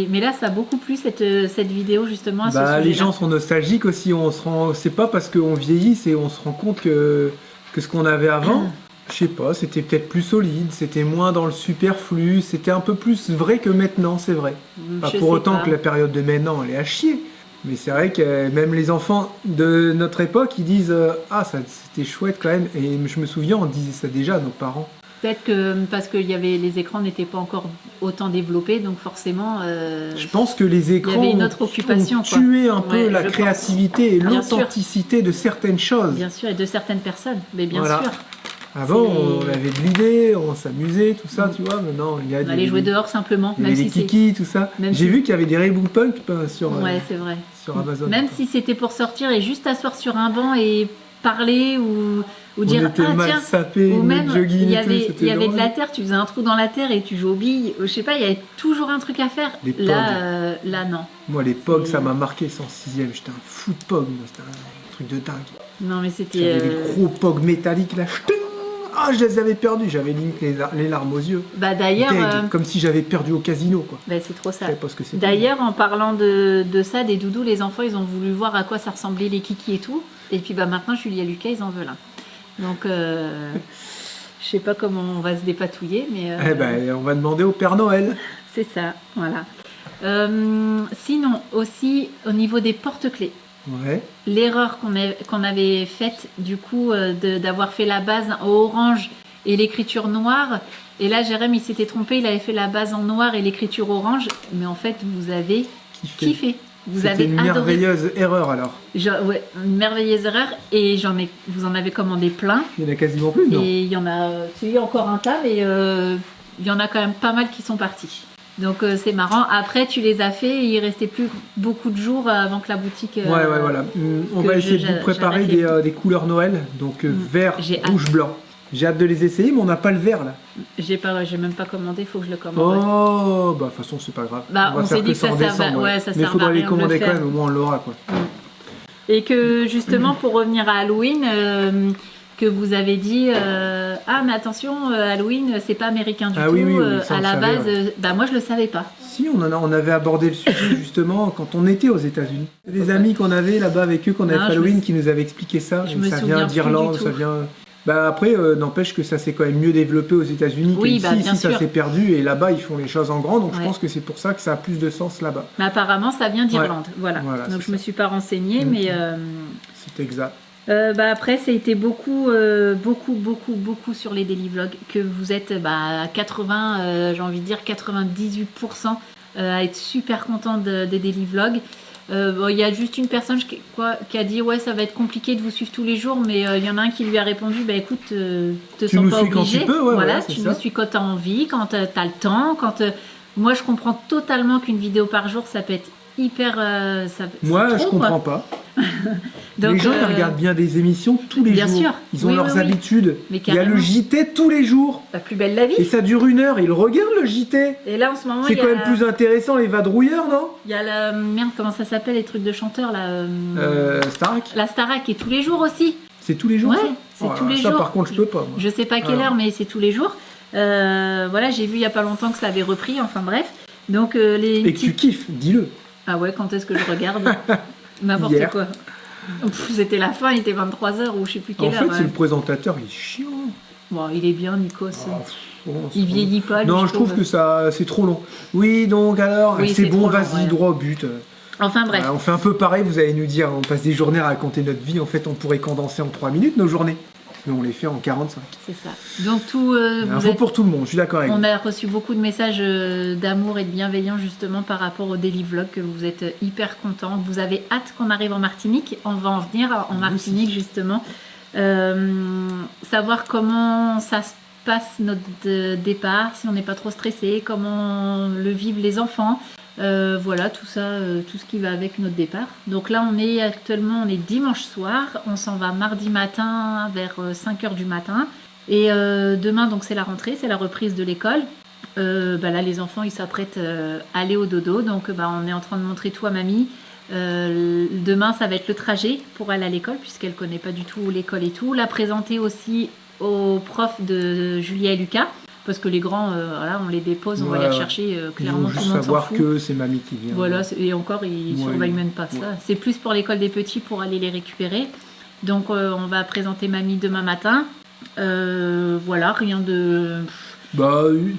Mais là, ça a beaucoup plu, cette vidéo, justement, à ce Bah, les sujet-là. gens sont nostalgiques aussi. C'est pas parce qu'on vieillit, c'est on se rend compte que ce qu'on avait avant, je sais pas, c'était peut-être plus solide, c'était moins dans le superflu, c'était un peu plus vrai que maintenant, c'est vrai. Pas Je pour sais autant pas. que la période de maintenant, elle est à chier. Mais c'est vrai que même les enfants de notre époque, ils disent ah, ça c'était chouette quand même. Et je me souviens, on disait ça déjà à nos parents. Peut-être que parce que les écrans n'étaient pas encore autant développés, donc forcément... Je pense que les écrans avait une autre occupation, ont quoi. tué un peu Ouais, la je pense. créativité et Bien sûr. l'authenticité de certaines choses. Bien sûr, et de certaines personnes, mais bien Voilà. sûr. Avant, C'est- on avait de l'idée, on s'amusait, tout ça, tu vois. Maintenant, il y a On allait jouer dehors simplement, il y même avait des si c'est... kikis, tout ça. même J'ai si- vu qu'il y avait des Rainbow Punk sur, Ouais, c'est vrai. sur Amazon. Même si c'était pour sortir et juste asseoir sur un banc et parler ou on dire était ah mal tiens, sapés, ou même notre jogging il y et tout, avait, c'était il y avait de drôle. la terre, tu faisais un trou dans la terre et tu joues aux billes, je sais pas, il y avait toujours un truc à faire. Les Là, là non. Moi, les POG, C'est- ça m'a marqué, c'est en 6ème. J'étais un fou de POG, moi, c'était un truc de dingue. Non mais c'était... J'avais des gros POG métalliques là. Ch'ting. Ah, je les avais perdus, j'avais limite les larmes aux yeux. Bah d'ailleurs, Deg, comme si j'avais perdu au casino, quoi. bah, c'est trop Je ça. savais pas ce que c'était. D'ailleurs, en parlant de ça, des doudous, les enfants, ils ont voulu voir à quoi ça ressemblait les kikis et tout. Et puis bah maintenant, Julie et Lucas, ils en veulent un. Donc, je sais pas comment on va se dépatouiller, mais Eh ben, on va demander au Père Noël. c'est ça, voilà. Sinon, aussi, au niveau des porte-clés, Ouais. l'erreur qu'on avait faite, du coup, d'avoir fait la base en orange et l'écriture noire. Et là, Jérém, il s'était trompé, il avait fait la base en noir et l'écriture orange. Mais en fait, vous avez kiffé. Vous C'était avez une adoré. merveilleuse erreur alors. Ouais, une merveilleuse erreur. Et vous en avez commandé plein. Il y en a quasiment plus, non? Et il y en a, il y a encore un tas, mais il y en a quand même pas mal qui sont partis. Donc c'est marrant. Après, tu les as fait et il restait plus beaucoup de jours avant que la boutique. Ouais, voilà. On que va essayer de vous j'arrête préparer les- des couleurs Noël. Donc vert, J'ai rouge, blanc. J'ai hâte de les essayer, mais on n'a pas le vert là. J'ai même pas commandé, il faut que je le commande. Oh, bah de toute façon, c'est pas grave. Bah, va on faire s'est dit que ça en servait- décembre, ouais, ça mais il servait à faudra les rien de le commander quand faire. même, au moins on l'aura quoi. Et que justement, pour revenir à Halloween, que vous avez dit ah mais attention, Halloween, c'est pas américain du Ah tout. oui, ça, à on la le base, savait, bah moi je le savais pas. Si, on avait abordé le sujet justement quand on était aux États-Unis. Des amis qu'on avait là-bas avec eux, qu'on avait Non, fait je me Halloween, sou- qui nous avaient expliqué ça. je Et me ça souviens vient plus d'Irlande, du tout. ça vient. Bah après, n'empêche que ça s'est quand même mieux développé aux États-Unis Oui, qu'ici. bah, bien Ici, ça sûr. s'est perdu et là-bas, ils font les choses en grand. Donc je Ouais. pense que c'est pour ça que ça a plus de sens là-bas. Mais apparemment, ça vient d'Irlande. Voilà. Voilà, Donc c'est je me ça. suis pas renseignée, Mhm. mais C'est exact. bah après, ça a été beaucoup sur les daily vlogs que vous êtes à 80, j'ai envie de dire 98% à être super content des daily vlogs. Bon, il y a juste une personne qui a dit ouais, ça va être compliqué de vous suivre tous les jours, mais il y en a un qui lui a répondu bah écoute, te Tu sens nous pas suis quand obligé. tu peux, ouais, voilà, voilà, c'est tu ça. nous suis quand tu as envie, quand tu as le temps, quand moi je comprends totalement qu'une vidéo par jour ça peut être hyper Moi, c'est je trop, quoi. comprends pas. Donc, les gens, ils regardent bien des émissions tous les bien jours. sûr. Ils ont Oui, leurs oui, oui. habitudes. Mais Il y a le carrément. JT tous les jours. La plus belle la vie. Et ça dure 1 heure. Ils regardent le JT. Et là en ce moment C'est il y quand a même plus intéressant les vadrouilleurs, non? il y a la merde, comment ça s'appelle les trucs de chanteurs là Starac. la Starac est tous les jours aussi. C'est tous les jours Ouais, ça c'est Oh là tous là, les ça, jours. par contre, je peux pas. Moi. Je sais pas quelle Ah. heure, mais c'est tous les jours. Voilà, j'ai vu il y a pas longtemps que ça avait repris, enfin bref. Donc les Et que tu kiffes, dis-le. Ah ouais, quand est-ce que je regarde N'importe Hier. quoi. C'était la fin, il était 23h ou je sais plus quelle En fait, heure. c'est le présentateur, il est chiant. Bon, il est bien, Nikos. Bon, Il vieillit pas. lui, Non, je trouve que ça, c'est trop long. Oui, donc alors, Oui, c'est c'est bon, trop long, vas-y, ouais. droit au but. Enfin bref. Voilà, on fait un peu pareil, vous allez nous dire, on passe des journées à raconter notre vie. En fait, on pourrait condenser en 3 minutes nos journées. Mais on les fait en 45. C'est ça. Donc tout. vous Info êtes- pour tout le monde, je suis d'accord avec On vous. a reçu beaucoup de messages d'amour et de bienveillance justement par rapport au daily vlog, que vous êtes hyper contents. Vous avez hâte qu'on arrive en Martinique. On va en venir en Nous Martinique justement. Savoir comment ça se passe notre départ, si on n'est pas trop stressé, comment le vivent les enfants. Voilà, tout ça, tout ce qui va avec notre départ. Donc là, on est dimanche soir, on s'en va mardi matin vers 5h du matin. Et demain, donc c'est la rentrée, c'est la reprise de l'école. Là, les enfants, ils s'apprêtent à aller au dodo. Donc, on est en train de montrer tout à mamie. Demain, ça va être le trajet pour aller à l'école, puisqu'elle connaît pas du tout l'école et tout. La présenter aussi aux profs de Julia et Lucas. Parce que les grands, voilà, on les dépose, on va les rechercher. Clairement, tout le monde s'en fout. savoir que c'est mamie qui vient. Voilà, et encore, ils ne surveillent même pas ça. C'est plus pour l'école des petits pour aller les récupérer. Donc, on va présenter mamie demain matin. Voilà, rien de...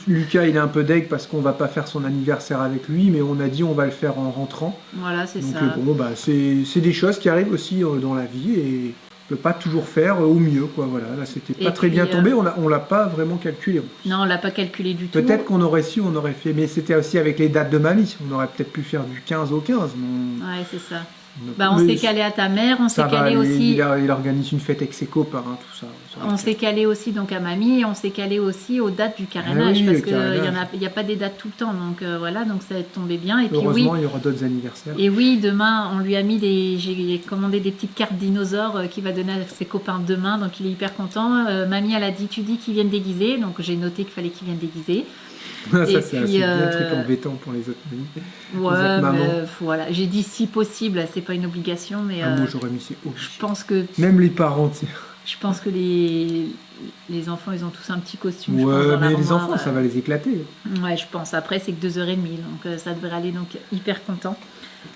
Lucas, il est un peu deg parce qu'on va pas faire son anniversaire avec lui, mais on a dit on va le faire en rentrant. Voilà, c'est ça. Donc, c'est des choses qui arrivent aussi dans la vie et... peut pas toujours faire au mieux, quoi. Voilà, là c'était pas très bien tombé, on l'a pas vraiment calculé. Non, on l'a pas calculé du tout. Peut-être qu'on aurait su, on aurait fait, mais c'était aussi avec les dates de mamie. On aurait peut-être pu faire du 15 au 15. Mais... Ouais, c'est ça. On s'est calé à ta mère, on s'est calé aussi. Il organise une fête avec ses copains, tout ça. On s'est calé aussi donc à mamie, et on s'est calé aussi aux dates du carénage, parce qu'il n'y a pas des dates tout le temps, donc voilà, donc ça va tomber bien. Et heureusement, puis, il y aura d'autres anniversaires. Et oui, demain, on lui a mis j'ai commandé des petites cartes dinosaures qu'il va donner à ses copains demain, donc il est hyper content. Mamie, elle a dit, tu dis qu'ils viennent déguisés, donc j'ai noté qu'il fallait qu'ils viennent déguisés. Ça, c'est un truc embêtant pour les autres mamies. Ouais, voilà. J'ai dit si possible, c'est pas une obligation, mais moi j'aurais mis c'est je pense que même les parents, je pense que les enfants, ils ont tous un petit costume. Ouais, mais les enfants, ça va les éclater. Ouais, je pense. Après, c'est que 2h30, donc ça devrait aller, donc hyper content.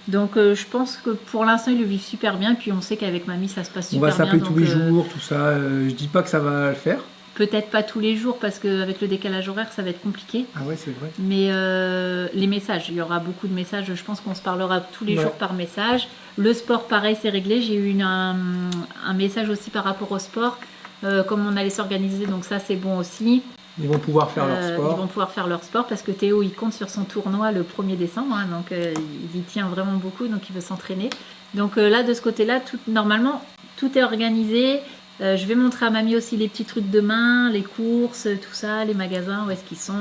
Donc je pense que pour l'instant, ils le vivent super bien, puis on sait qu'avec mamie, ça se passe super bien. On va s'appeler tous les jours, tout ça. Je dis pas que ça va le faire. Peut-être pas tous les jours parce qu'avec le décalage horaire, ça va être compliqué. Ah ouais, c'est vrai. Mais les messages, il y aura beaucoup de messages. Je pense qu'on se parlera tous les jours par message. Le sport, pareil, c'est réglé. J'ai eu un message aussi par rapport au sport. Comment on allait s'organiser, donc ça, c'est bon aussi. Ils vont pouvoir faire leur sport. Ils vont pouvoir faire leur sport parce que Théo, il compte sur son tournoi le 1er décembre. Donc il y tient vraiment beaucoup, donc il veut s'entraîner. Donc là, de ce côté-là, normalement, tout est organisé. Je vais montrer à mamie aussi les petits trucs demain, les courses, tout ça, les magasins, où est-ce qu'ils sont.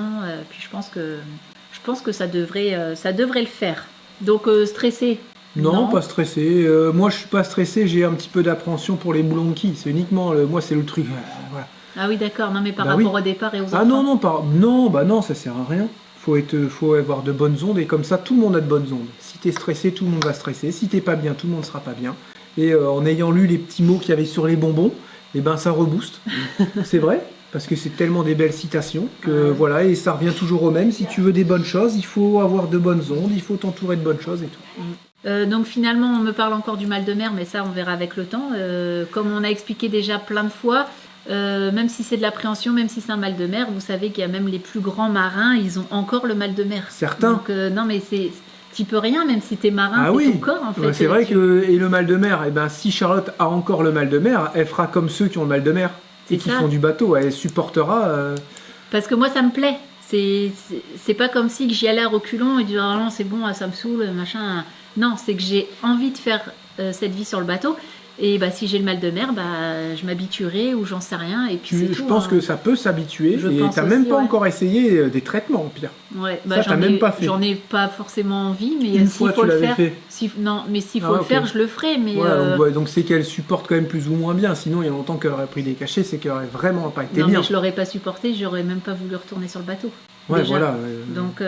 Puis je pense que ça devrait le faire. Donc stressé. Non, pas stressé. Moi, je suis pas stressé. J'ai un petit peu d'appréhension pour les boulonquis. C'est uniquement, moi, c'est le truc. Voilà. Ah oui, d'accord. Non, mais par rapport au départ et aux enfants. Ah non, ça sert à rien. Faut avoir de bonnes ondes et comme ça, tout le monde a de bonnes ondes. Si t'es stressé, tout le monde va stresser. Si t'es pas bien, tout le monde sera pas bien. Et en ayant lu les petits mots qu'il y avait sur les bonbons, ça rebooste. C'est vrai, parce que c'est tellement des belles citations que voilà, et ça revient toujours au même. Si tu veux des bonnes choses, il faut avoir de bonnes ondes, il faut t'entourer de bonnes choses et tout. Donc finalement, on me parle encore du mal de mer, mais ça, on verra avec le temps. Comme on a expliqué déjà plein de fois, même si c'est de l'appréhension, même si c'est un mal de mer, vous savez qu'il y a même les plus grands marins, ils ont encore le mal de mer. Certains. Donc non, mais tu peux rien, même si t'es marin, c'est ton corps en fait. C'est vrai que, et le mal de mer, si Charlotte a encore le mal de mer, elle fera comme ceux qui ont le mal de mer et qui font du bateau, elle supportera. Parce que moi, ça me plaît. C'est pas comme si j'y allais à reculons et dire ah non, c'est bon, ça me saoule, machin. Non, c'est que j'ai envie de faire cette vie sur le bateau. Et si j'ai le mal de mer, je m'habituerai ou j'en sais rien. Et puis je pense que ça peut s'habituer. Et t'as même pas encore essayé des traitements, au pire. Ouais, t'as même pas fait. J'en ai pas forcément envie, mais une fois, faut tu le l'avais faire. fait. S'il faut le faire, je le ferai. Mais donc c'est qu'elle supporte quand même plus ou moins bien. Sinon, il y a longtemps qu'elle aurait pris des cachets, c'est qu'elle aurait vraiment pas été bien. Non, mais je l'aurais pas supporté, j'aurais même pas voulu retourner sur le bateau. Ouais, déjà. voilà. Donc.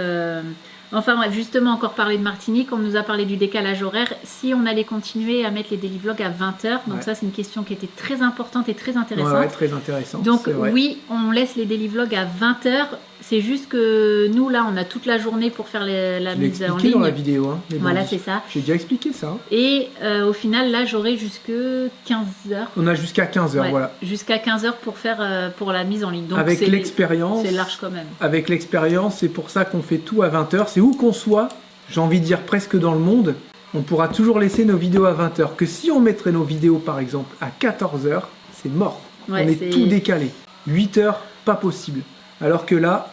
Enfin bref, justement, encore parler de Martinique, on nous a parlé du décalage horaire. Si on allait continuer à mettre les daily vlogs à 20h, donc ça c'est une question qui était très importante et très intéressante. Ouais, très intéressante. Donc oui, on laisse les daily vlogs à 20h. C'est juste que nous là, on a toute la journée pour faire la mise en ligne. Dans la vidéo. Voilà, c'est ça. J'ai déjà expliqué ça. Et au final, là, j'aurai jusque 15h. On a jusqu'à 15h, voilà. Jusqu'à 15h pour faire pour la mise en ligne. Donc avec l'expérience. C'est large quand même. Avec l'expérience, c'est pour ça qu'on fait tout à 20h. C'est où qu'on soit, j'ai envie de dire presque dans le monde, on pourra toujours laisser nos vidéos à 20h. Que si on mettrait nos vidéos par exemple à 14h, c'est mort. On est tout décalé. 8h, pas possible. Alors que là,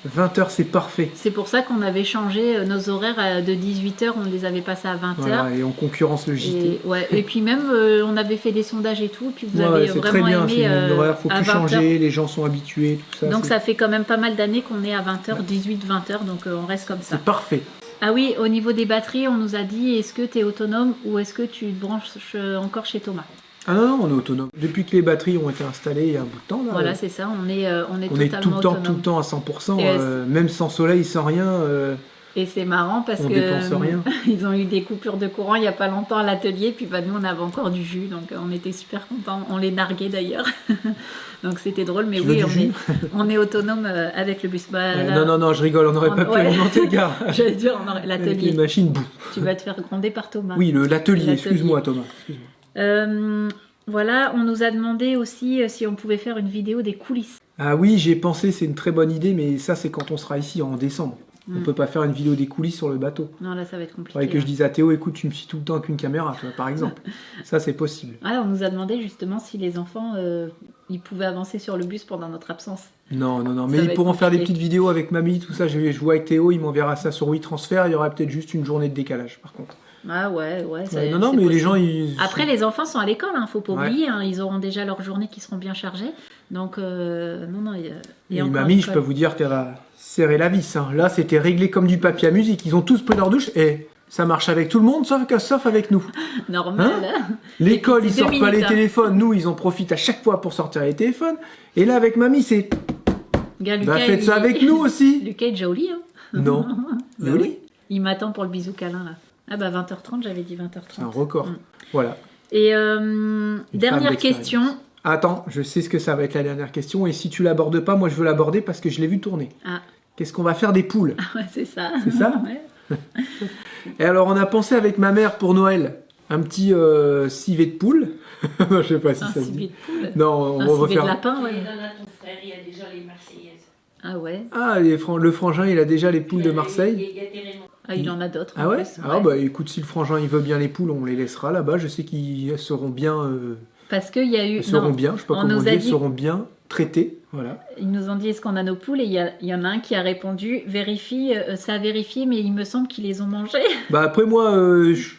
20h, c'est parfait. C'est pour ça qu'on avait changé nos horaires de 18h, on les avait passés à 20h. Voilà, et on concurrence le JT. Et puis même, on avait fait des sondages et tout, et puis vous Ouais, avez c'est vraiment très bien, aimé c'est une horaire, faut à plus 20h. changer, les gens sont habitués, tout ça. Donc c'est- ça fait quand même pas mal d'années qu'on est à 20h, 18-20h, donc on reste comme ça. c'est parfait. Ah oui, au niveau des batteries, on nous a dit, est-ce que tu es autonome ou est-ce que tu te branches encore chez Thomas? Ah non, non, on est autonome. Depuis que les batteries ont été installées il y a un bout de temps, là, Voilà, c'est ça, on est on est totalement tout autonome. le temps à 100%, Et même sans soleil, sans rien. Et c'est marrant parce On que dépense rien. ils ont eu des coupures de courant il n'y a pas longtemps à l'atelier, puis bah, nous on avait encore du jus, donc on était super contents. On les narguait d'ailleurs, donc c'était drôle, mais Tu veux oui, du jus on est autonome avec le bus. Bah, là, Non, non, non, je rigole, on n'aurait pas pu ouais. alimenter le gars. J'allais dire, Avec les l'atelier. machines, boum. Tu vas te faire gronder par Thomas. Oui, l'atelier, L'atelier. excuse-moi Thomas. Excuse-moi. Voilà, on nous a demandé aussi si on pouvait faire une vidéo des coulisses. Ah oui, j'ai pensé, c'est une très bonne idée, mais ça c'est quand on sera ici en décembre. On peut pas faire une vidéo des coulisses sur le bateau. Non, là ça va être compliqué. Faudrait que je hein. dise à Théo, écoute, tu me suis tout le temps avec une caméra, tu vois, par exemple. Ça c'est possible. Ah, on nous a demandé justement si les enfants ils pouvaient avancer sur le bus pendant notre absence. Non, non, non, Ça mais va ils être pourront faire des compliqué. petites vidéos avec mamie, tout ça. Je vois avec Théo, il m'enverra ça sur WeTransfer. Il y aura peut-être juste une journée de décalage, par contre. Ah ouais, Non, non, c'est mais les possible. gens, ils. Après, les enfants sont à l'école, hein, faut pas Ouais. oublier, hein, ils auront déjà leurs journées qui seront bien chargées. Donc, non, non, il y a Et encore mamie, je l'école. peux vous dire qu'elle va serrer la vis. Hein. Là, c'était réglé comme du papier à musique. Ils ont tous pris leur douche et ça marche avec tout le monde, sauf avec nous. Normal. L'école, Et ils puis, c'est sortent 2 pas les minutes, hein. téléphones. Nous, ils en profitent à chaque fois pour sortir les téléphones. Et là, avec mamie, c'est. Gars, Bah, faites ça avec nous aussi. Lucas est déjà au lit, hein. Non. Bah Joli. oui. Il m'attend pour le bisou câlin, là. Ah bah 20h30, j'avais dit 20h30. C'est un record. Mm. Voilà. Et femme dernière d'expérience. question. Attends, je sais ce que ça va être la dernière question. Et si tu l'abordes pas, moi, je veux l'aborder parce que je l'ai vu tourner. Ah, Qu'est-ce qu'on va faire des poules? ah ouais, c'est ça. C'est ça Ouais. Et alors, on a pensé avec ma mère pour Noël un petit civet de poule. Je sais pas si Un ça se civet dit. de poule. Non, on Un va civet refaire. de lapin, ouais. Et donne à ton frère, il y a déjà les Marseillaises. Ah ouais. Ah, le frangin, il a déjà les poules de Marseille. Il y a des Raymond. Ah, il en a d'autres. Ah en ouais? plus, Ah bah écoute, si le frangin il veut bien les poules, on les laissera là-bas. Je sais qu'ils seront bien. Parce qu'il y a eu. Elles seront non, bien, je sais pas on comment nous on dit, a elles dit- seront bien traitées. Voilà. Ils nous ont dit est-ce qu'on a nos poules et il y en a un qui a répondu vérifie, ça a vérifié mais il me semble qu'ils les ont mangées. Bah après moi,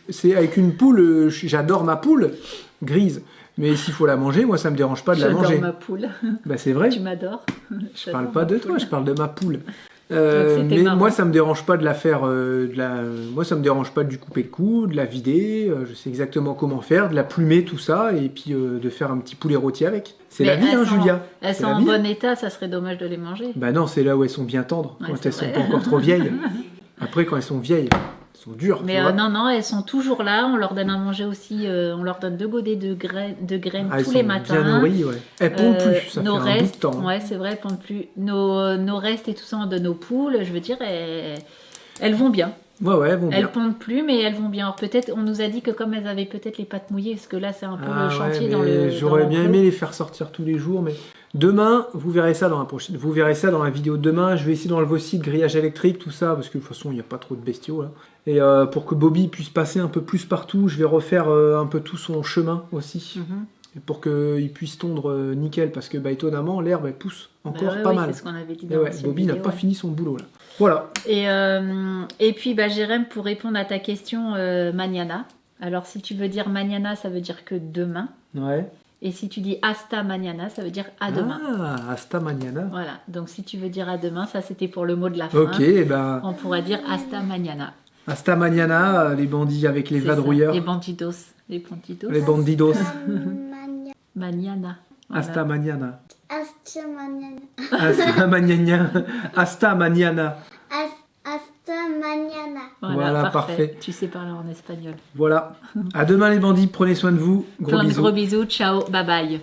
c'est avec une poule, j'adore ma poule grise. Mais s'il faut la manger, moi ça me dérange pas de la J'adore manger. ma poule. Bah c'est vrai. Tu m'adores. Je parle pas de toi, je parle de ma poule. c'était Mais marrant. moi ça me dérange pas de la faire, moi ça me dérange pas du couper de cou, de la vider, je sais exactement comment faire, de la plumer tout ça et puis de faire un petit poulet rôti avec. C'est la Mais vie elles hein sont- Julia. Elles C'est sont la en vie, bon état, ça serait dommage de les manger. Bah non, c'est là où elles sont bien tendres, Ouais, quand c'est elles sont vrai. pas encore trop vieilles. Après quand elles sont vieilles, elles sont dures. Mais tu vois. non, non, elles sont toujours là. On leur donne à manger aussi. On leur donne 2 godets de graines Ah, elles tous sont les matins. bien nourries, ouais. Elles pondent plus, ça fait nos un bout restes, de temps. hein. ouais, c'est vrai, elles pondent plus. Nos restes et tout ça, on donne aux poules. Je veux dire, elles vont bien. Ouais, ouais, elles vont bien. Elles pondent plus, mais elles vont bien. Alors peut-être, on nous a dit que comme elles avaient peut-être les pattes mouillées, parce que là c'est un peu Ah le chantier ouais, dans mais le. j'aurais dans bien l'enclos. aimé les faire sortir tous les jours, mais demain, vous verrez ça dans la prochaine. Vous verrez ça dans la vidéo de demain. Je vais essayer d'enlever aussi le grillage électrique, tout ça, parce que de toute façon, il n'y a pas trop de bestiaux là. Et pour que Bobby puisse passer un peu plus partout, je vais refaire un peu tout son chemin aussi. Mhm. Et pour qu'il puisse tondre nickel, parce que bah, étonnamment, l'herbe elle pousse encore Bah ouais, pas oui, mal. C'est ce qu'on avait dit Et dans ouais, l'ancienne Bobby n'a vidéo, pas ouais. fini son boulot là. Voilà. Et puis, bah, Jérém, pour répondre à ta question, mañana. Alors, si tu veux dire mañana, ça veut dire que demain. Ouais. Et si tu dis hasta mañana, ça veut dire à demain. Ah, hasta mañana. Voilà. Donc, si tu veux dire à demain, ça c'était pour le mot de la fin. Ok, et ben On pourrait dire hasta mañana. hasta mañana, les bandits avec les C'est ça. vadrouilleurs. Les bandidos. Les bandidos. Les bandidos. Mania. Mañana. Voilà. Hasta mañana. Hasta mañana. Hasta mañana. Hasta mañana. Hasta mañana. Voilà, parfait. Tu sais parler en espagnol. Voilà. À demain les bandits, prenez soin de vous. Gros Plein de bisous. gros bisous. Ciao. Bye bye.